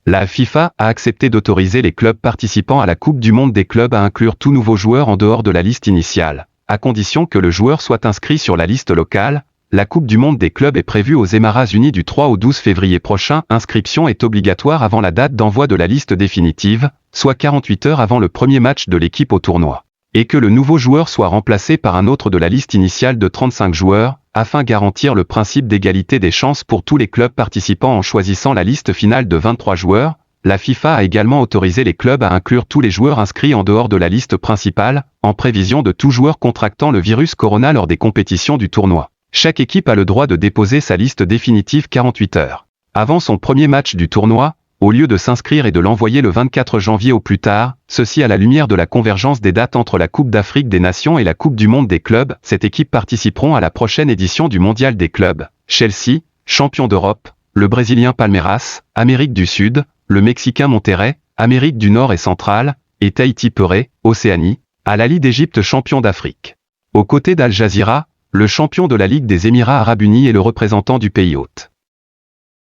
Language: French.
La FIFA a accepté d'autoriser les clubs participant à la Coupe du Monde des clubs à inclure tout nouveau joueur en dehors de la liste initiale, à condition que le joueur soit inscrit sur la liste locale. La Coupe du Monde des clubs est prévue aux Émirats Unis du 3 au 12 février prochain. Inscription est obligatoire avant la date d'envoi de la liste définitive, soit 48 heures avant le premier match de l'équipe au tournoi, et que le nouveau joueur soit remplacé par un autre de la liste initiale de 35 joueurs, afin de garantir le principe d'égalité des chances pour tous les clubs participants en choisissant la liste finale de 23 joueurs. La FIFA a également autorisé les clubs à inclure tous les joueurs inscrits en dehors de la liste principale, en prévision de tout joueur contractant le virus corona lors des compétitions du tournoi. Chaque équipe a le droit de déposer sa liste définitive 48 heures avant son premier match du tournoi, au lieu de s'inscrire et de l'envoyer le 24 janvier au plus tard, ceci à la lumière de la convergence des dates entre la Coupe d'Afrique des Nations et la Coupe du Monde des clubs. Cette équipe participeront à la prochaine édition du Mondial des clubs. Chelsea, champion d'Europe, le Brésilien Palmeiras, Amérique du Sud, le Mexicain Monterrey, Amérique du Nord et centrale, et Tahiti Perret, Océanie, Al Ahly d'Égypte champion d'Afrique. Aux côtés d'Al Jazeera, le champion de la Ligue des Émirats Arabes Unis et le représentant du pays hôte.